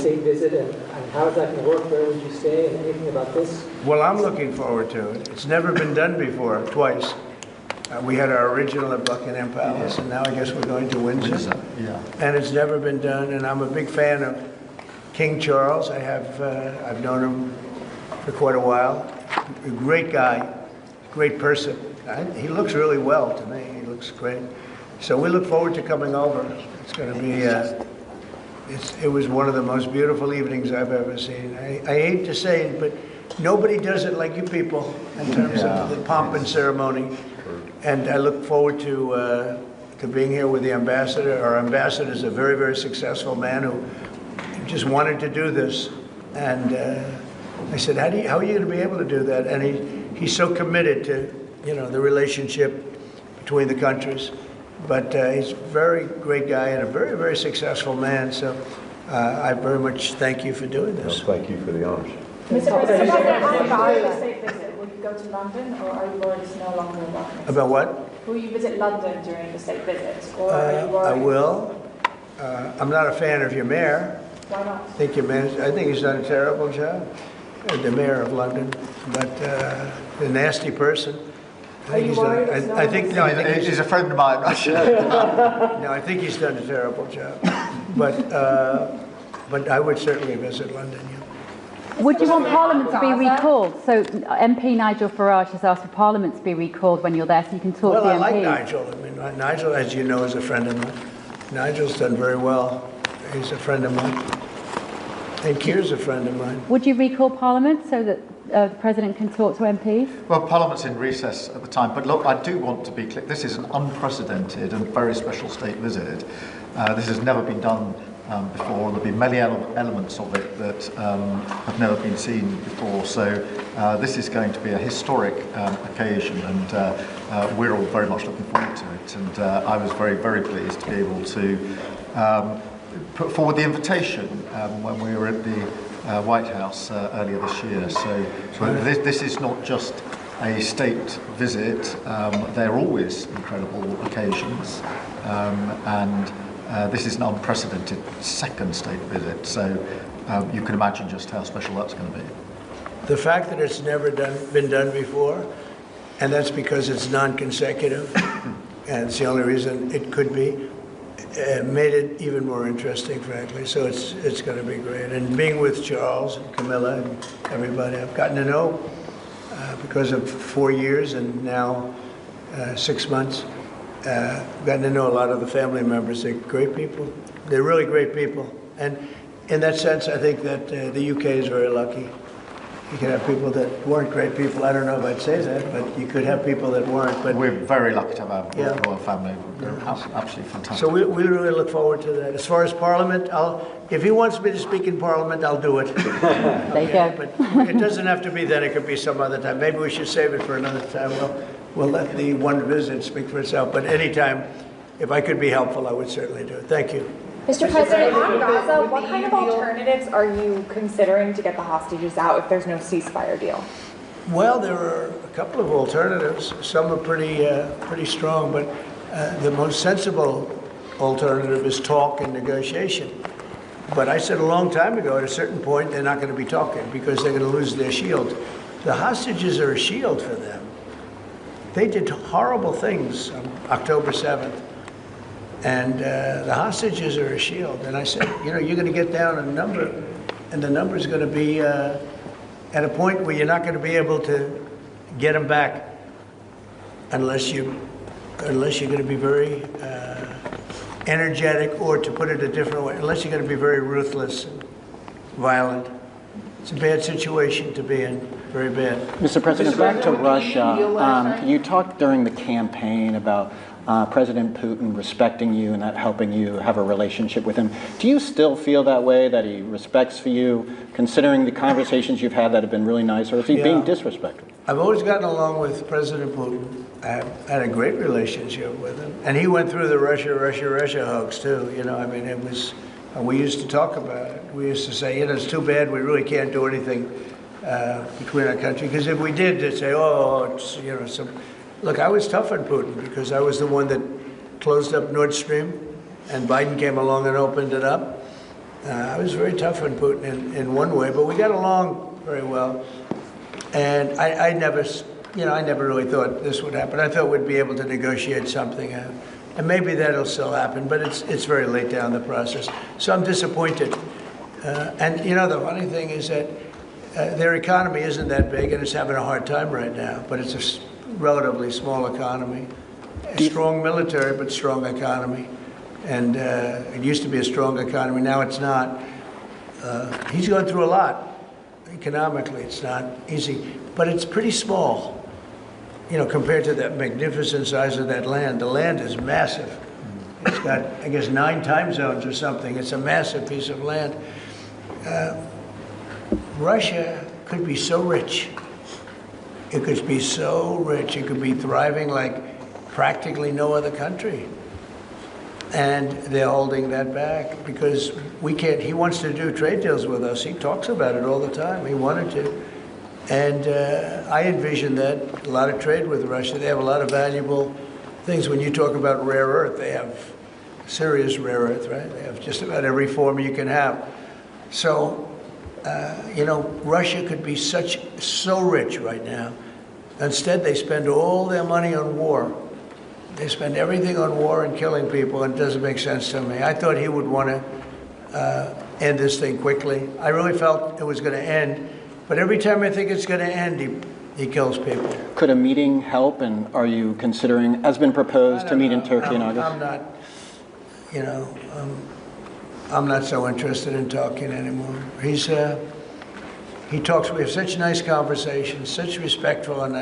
state visit, and how is that going to work? Where would you stay, and anything about this? Well, I'm looking forward to it. It's never been done before, twice. We had our original at Buckingham Palace, and now I guess we're going to Windsor. Yeah. And it's never been done, and I'm a big fan of King Charles. I've known him for quite a while. A great guy, great person. He looks really well to me. He looks great. So we look forward to coming over. It's going to be, it was one of the most beautiful evenings I've ever seen. I hate to say it, but nobody does it like you people in terms of the pomp and ceremony. And I look forward to being here with the ambassador. Our ambassador is a very, very successful man who just wanted to do this. And I said, how are you going to be able to do that? And he's so committed to, the relationship between the countries. But he's a very great guy and a very, very successful man. So I very much thank you for doing this. Well, thank you for the honors. Mr. President, after the state visit, will you go to London, or are you worried it's no longer in London? About what? Will you visit London during the state visit, or are you worried? I will. I'm not a fan of your mayor. Why not? I think he's done a terrible job, the mayor of London, but a nasty person. Are you worried? I think he's a friend of mine. No, I think he's done a terrible job. But I would certainly visit London. Yeah. Would you want Parliament to be recalled? So MP Nigel Farage has asked for Parliament to be recalled when you're there, so you can talk to the MPs. Well, I like Nigel. I mean, Nigel, as you know, is a friend of mine. Nigel's done very well. He's a friend of mine. And Keir's a friend of mine. Would you recall Parliament so that the President can talk to MPs? Well, Parliament's in recess at the time, but look, I do want to be clear. This is an unprecedented and very special state visit. This has never been done before. There'll be many elements of it that have never been seen before. So this is going to be a historic occasion, and we're all very much looking forward to it. And I was very, very pleased to be able to put forward the invitation when we were at the White House earlier this year. So this is not just a state visit. They're always incredible occasions, and this is an unprecedented second state visit. So you can imagine just how special that's going to be. The fact that it's never been done before, and that's because it's non-consecutive, and it's the only reason it could be, made it even more interesting, frankly. So it's going to be great. And being with Charles and Camilla and everybody, I've gotten to know because of 4 years and now 6 months. Gotten to know a lot of the family members. They're great people. They're really great people. And in that sense, I think that the UK is very lucky. You could have people that weren't great people. I don't know if I'd say that, but you could have people that weren't. But we're very lucky to have our royal family. They're absolutely fantastic. So we really look forward to that. As far as Parliament, if he wants me to speak in Parliament, I'll do it. There you go. But it doesn't have to be then. It could be some other time. Maybe we should save it for another time. We'll let the one visit speak for itself. But anytime, if I could be helpful, I would certainly do it. Thank you. Mr. President, on Gaza, what kind of alternatives are you considering to get the hostages out if there's no ceasefire deal? Well, there are a couple of alternatives. Some are pretty strong, but the most sensible alternative is talk and negotiation. But I said a long time ago, at a certain point, they're not going to be talking because they're going to lose their shield. The hostages are a shield for them. They did horrible things on October 7th. And the hostages are a shield. And I said, you're going to get down a number, and the number is going to be at a point where you're not going to be able to get them back unless you're going to be very energetic, or to put it a different way, unless you're going to be very ruthless and violent. It's a bad situation to be in, very bad. Mr. President, back to Russia. You talked during the campaign about President Putin respecting you and that helping you have a relationship with him. Do you still feel that way, that he respects you, considering the conversations you've had that have been really nice, or is he being disrespectful? I've always gotten along with President Putin. I've had a great relationship with him. And he went through the Russia hugs, too. I mean, it was, we used to talk about it. We used to say, it's too bad we really can't do anything between our country. Because if we did, they'd say, it's, some... Look, I was tough on Putin because I was the one that closed up Nord Stream, and Biden came along and opened it up. I was very tough on Putin in one way, but we got along very well. And I never, I never really thought this would happen. I thought we'd be able to negotiate something out. And maybe that'll still happen, but it's very late down the process. So I'm disappointed. And the funny thing is that their economy isn't that big, and it's having a hard time right now. But it's a relatively small economy, a strong military, but strong economy. And it used to be a strong economy. Now it's not. He's going through a lot economically. It's not easy, but it's pretty small. Compared to that magnificent size of that land. The land is massive. It's got, I guess, 9 time zones or something. It's a massive piece of land. Russia could be so rich. It could be so rich. It could be thriving like practically no other country. And they're holding that back because we can't. He wants to do trade deals with us. He talks about it all the time. He wanted to. And I envision that a lot of trade with Russia. They have a lot of valuable things. When you talk about rare earth, they have serious rare earth, right? They have just about every form you can have. So, Russia could be so rich right now. Instead, they spend all their money on war. They spend everything on war and killing people, and it doesn't make sense to me. I thought he would want to end this thing quickly. I really felt it was going to end. But every time I think it's going to end, he kills people. Could a meeting help? And are you considering, has been proposed to meet in Turkey in August? I'm not so interested in talking anymore. He talks. We have such nice conversations, such respectful and nice.